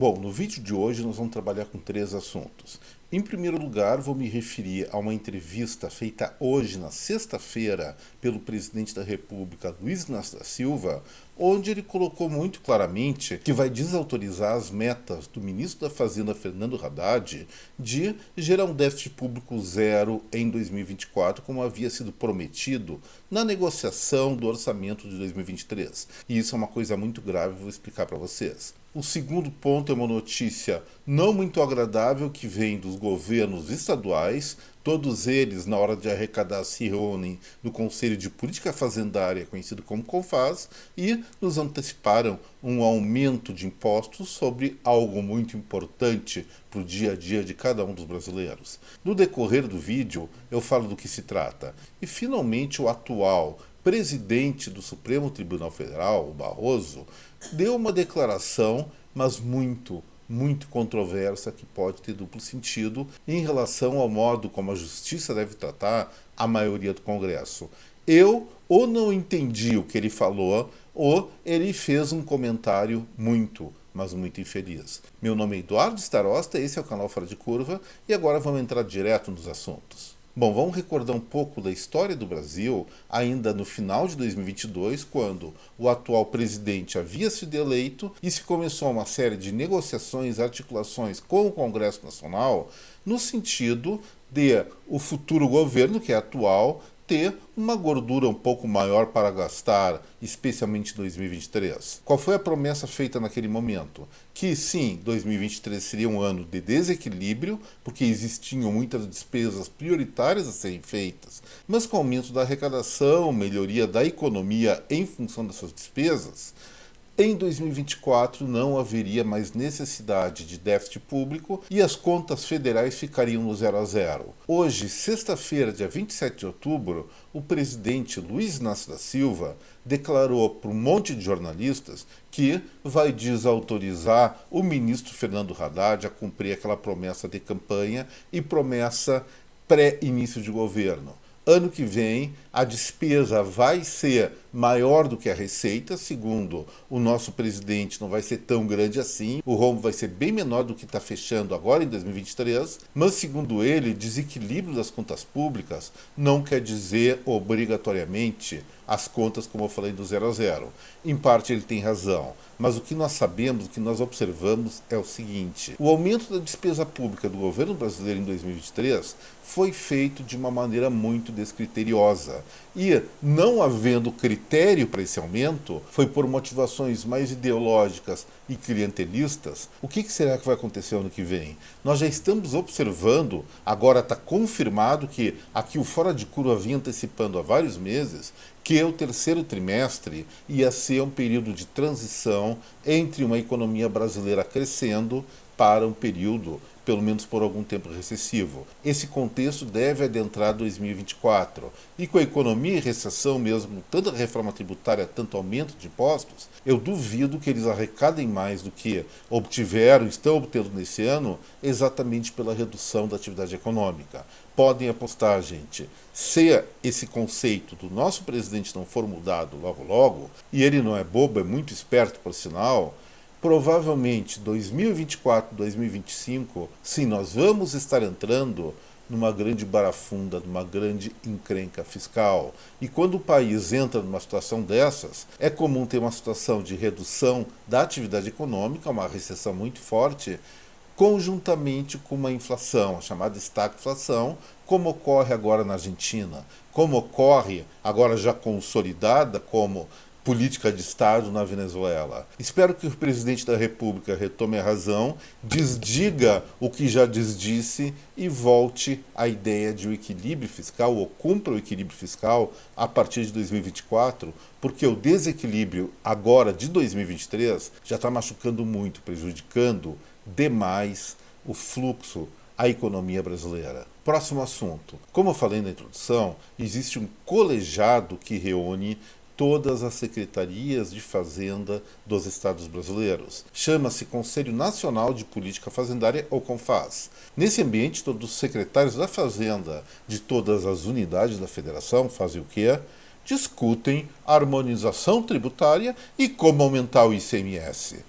Bom, no vídeo de hoje nós vamos trabalhar com três assuntos. Em primeiro lugar, vou me referir a uma entrevista feita hoje, na sexta-feira, pelo presidente da República, Luiz Inácio da Silva, onde ele colocou muito claramente que vai desautorizar as metas do ministro da Fazenda, Fernando Haddad, de gerar um déficit público zero em 2024, como havia sido prometido na negociação do orçamento de 2023. E isso é uma coisa muito grave, vou explicar para vocês. O segundo ponto é uma notícia não muito agradável que vem dos governos estaduais. Todos eles, na hora de arrecadar, se reúnem no Conselho de Política Fazendária, conhecido como CONFAZ, e nos anteciparam um aumento de impostos sobre algo muito importante para o dia a dia de cada um dos brasileiros. No decorrer do vídeo, eu falo do que se trata. E, finalmente, o atual presidente do Supremo Tribunal Federal, o Barroso, deu uma declaração, mas muito controversa, que pode ter duplo sentido em relação ao modo como a justiça deve tratar a maioria do Congresso. Eu ou não entendi o que ele falou, ou ele fez um comentário mas muito infeliz. Meu nome é Eduardo Starosta, esse é o canal Fora de Curva, e agora vamos entrar direto nos assuntos. Bom, vamos recordar um pouco da história do Brasil, ainda no final de 2022, quando o atual presidente havia sido eleito e se começou uma série de negociações, articulações com o Congresso Nacional, no sentido de o futuro governo, que é atual, ter uma gordura um pouco maior para gastar, especialmente em 2023. Qual foi a promessa feita naquele momento? Que sim, 2023 seria um ano de desequilíbrio, porque existiam muitas despesas prioritárias a serem feitas, mas com o aumento da arrecadação, melhoria da economia em função dessas despesas, em 2024 não haveria mais necessidade de déficit público e as contas federais ficariam no 0 a 0. Hoje, sexta-feira, dia 27 de outubro, o presidente Luiz Inácio da Silva declarou para um monte de jornalistas que vai desautorizar o ministro Fernando Haddad a cumprir aquela promessa de campanha e promessa pré-início de governo. Ano que vem, a despesa vai ser maior do que a receita, segundo o nosso presidente, não vai ser tão grande assim, o rombo vai ser bem menor do que está fechando agora em 2023, mas segundo ele, desequilíbrio das contas públicas não quer dizer obrigatoriamente as contas, como eu falei, do 0 a 0. Em parte ele tem razão, mas o que nós sabemos, o que nós observamos é o seguinte: o aumento da despesa pública do governo brasileiro em 2023 foi feito de uma maneira muito descriteriosa. E, não havendo critério para esse aumento, foi por motivações mais ideológicas e clientelistas. O que será que vai acontecer ano que vem? Nós já estamos observando, agora está confirmado que aqui o Fora de Curva vinha antecipando há vários meses, que o terceiro trimestre ia ser um período de transição entre uma economia brasileira crescendo para um período, pelo menos por algum tempo, recessivo. Esse contexto deve adentrar 2024. E com a economia em recessão mesmo, com tanta reforma tributária, tanto aumento de impostos, eu duvido que eles arrecadem mais do que estão obtendo nesse ano, exatamente pela redução da atividade econômica. Podem apostar, gente, se esse conceito do nosso presidente não for mudado logo logo, e ele não é bobo, é muito esperto por sinal, provavelmente 2024, 2025, sim, nós vamos estar entrando numa grande barafunda, numa grande encrenca fiscal. E quando o país entra numa situação dessas, é comum ter uma situação de redução da atividade econômica, uma recessão muito forte, conjuntamente com uma inflação, a chamada estagflação, como ocorre agora na Argentina, como ocorre agora já consolidada como política de Estado na Venezuela. Espero que o presidente da República retome a razão, desdiga o que já desdisse e volte à ideia de um equilíbrio fiscal, ou cumpra o equilíbrio fiscal a partir de 2024, porque o desequilíbrio agora de 2023 já está machucando muito, prejudicando demais o fluxo, a economia brasileira. Próximo assunto. Como eu falei na introdução, existe um colegiado que reúne todas as secretarias de fazenda dos estados brasileiros. Chama-se Conselho Nacional de Política Fazendária, ou CONFAZ. Nesse ambiente, todos os secretários da fazenda de todas as unidades da federação fazem o quê? Discutem a harmonização tributária e como aumentar o ICMS.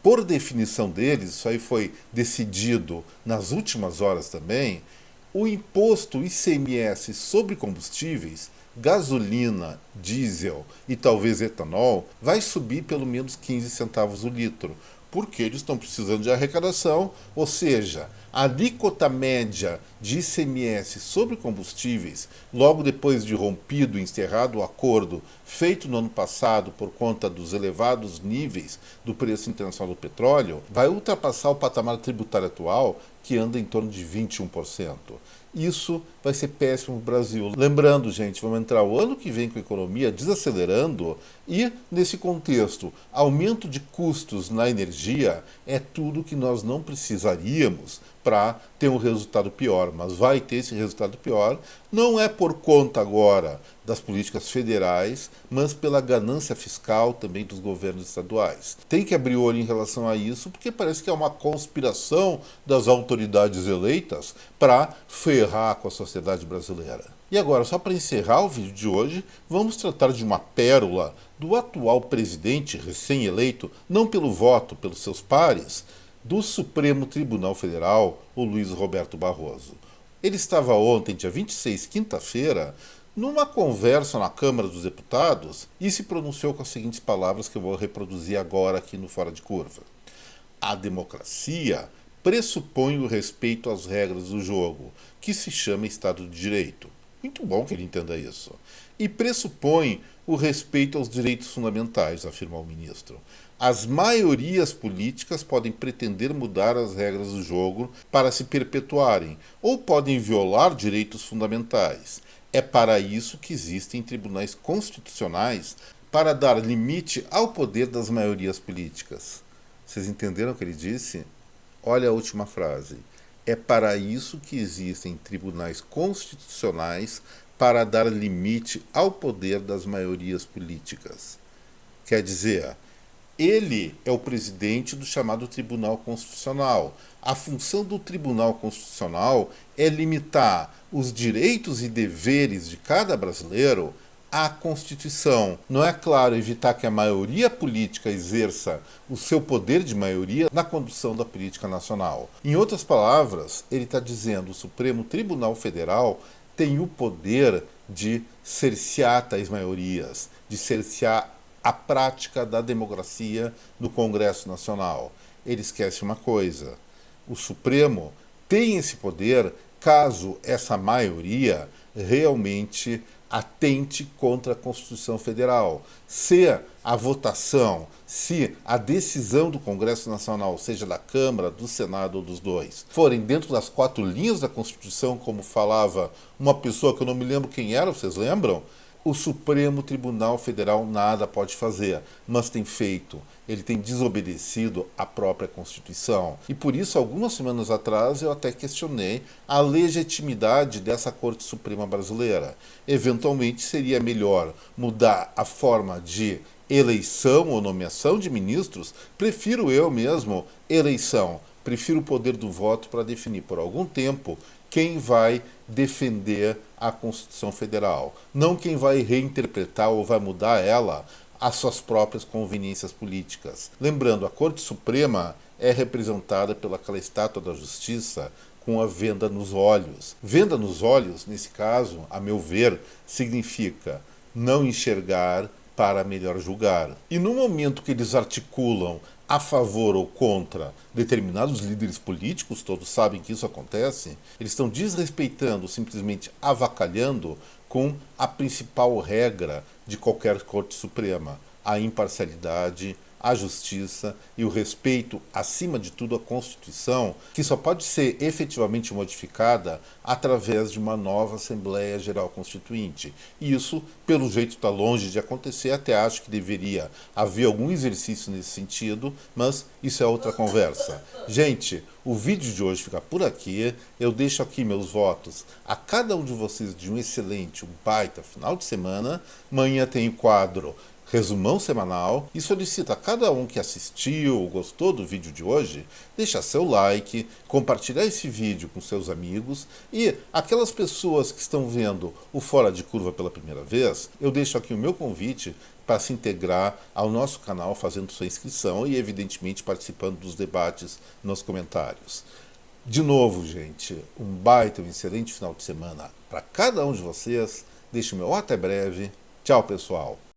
Por definição deles, isso aí foi decidido nas últimas horas também, o imposto ICMS sobre combustíveis, gasolina, diesel e talvez etanol, vai subir pelo menos 15 centavos o litro, porque eles estão precisando de arrecadação, ou seja, a alíquota média de ICMS sobre combustíveis, logo depois de rompido e encerrado o acordo feito no ano passado por conta dos elevados níveis do preço internacional do petróleo, vai ultrapassar o patamar tributário atual, que anda em torno de 21%. Isso vai ser péssimo para o Brasil. Lembrando, gente, vamos entrar o ano que vem com a economia desacelerando e, nesse contexto, aumento de custos na energia é tudo que nós não precisaríamos para ter um resultado pior, mas vai ter esse resultado pior, não é por conta agora das políticas federais, mas pela ganância fiscal também dos governos estaduais. Tem que abrir o olho em relação a isso, porque parece que é uma conspiração das autoridades eleitas para ferrar com a sociedade brasileira. E agora, só para encerrar o vídeo de hoje, vamos tratar de uma pérola do atual presidente recém-eleito, não pelo voto, pelos seus pares, do Supremo Tribunal Federal, o Luiz Roberto Barroso. Ele estava ontem, dia 26, quinta-feira, numa conversa na Câmara dos Deputados e se pronunciou com as seguintes palavras que eu vou reproduzir agora aqui no Fora de Curva. A democracia pressupõe o respeito às regras do jogo, que se chama Estado de Direito. Muito bom que ele entenda isso. E pressupõe o respeito aos direitos fundamentais, afirmou o ministro. As maiorias políticas podem pretender mudar as regras do jogo para se perpetuarem, ou podem violar direitos fundamentais. É para isso que existem tribunais constitucionais para dar limite ao poder das maiorias políticas. Vocês entenderam o que ele disse? Olha a última frase. É para isso que existem tribunais constitucionais para dar limite ao poder das maiorias políticas. Quer dizer, ele é o presidente do chamado Tribunal Constitucional. A função do Tribunal Constitucional é limitar os direitos e deveres de cada brasileiro à Constituição. Não é, claro, evitar que a maioria política exerça o seu poder de maioria na condução da política nacional. Em outras palavras, ele está dizendo que o Supremo Tribunal Federal tem o poder de cercear tais maiorias, de cercear a prática da democracia no Congresso Nacional. Ele esquece uma coisa: o Supremo tem esse poder caso essa maioria realmente atente contra a Constituição Federal. Se a votação, se a decisão do Congresso Nacional, seja da Câmara, do Senado ou dos dois, forem dentro das 4 linhas da Constituição, como falava uma pessoa que eu não me lembro quem era, vocês lembram? O Supremo Tribunal Federal nada pode fazer, mas tem feito. Ele tem desobedecido a própria Constituição. E por isso, algumas semanas atrás, eu até questionei a legitimidade dessa Corte Suprema brasileira. Eventualmente, seria melhor mudar a forma de eleição ou nomeação de ministros. Prefiro eu mesmo eleição. Prefiro o poder do voto para definir por algum tempo quem vai defender a Constituição Federal, não quem vai reinterpretar ou vai mudar ela às suas próprias conveniências políticas. Lembrando, a Corte Suprema é representada pelaquela estátua da Justiça com a venda nos olhos. Venda nos olhos, nesse caso, a meu ver, significa não enxergar para melhor julgar. E no momento que eles articulam a favor ou contra determinados líderes políticos, todos sabem que isso acontece, eles estão desrespeitando, simplesmente avacalhando com a principal regra de qualquer Corte Suprema, a imparcialidade, a justiça e o respeito, acima de tudo, à Constituição, que só pode ser efetivamente modificada através de uma nova Assembleia Geral Constituinte. E isso, pelo jeito, está longe de acontecer, até acho que deveria haver algum exercício nesse sentido, mas isso é outra conversa. Gente, o vídeo de hoje fica por aqui. Eu deixo aqui meus votos a cada um de vocês de um excelente, um baita final de semana. Amanhã tem o quadro resumão semanal e solicito a cada um que assistiu ou gostou do vídeo de hoje, deixar seu like, compartilhar esse vídeo com seus amigos e aquelas pessoas que estão vendo o Fora de Curva pela primeira vez, eu deixo aqui o meu convite para se integrar ao nosso canal fazendo sua inscrição e evidentemente participando dos debates nos comentários. De novo, gente, um excelente final de semana para cada um de vocês. Deixo o meu até breve. Tchau, pessoal.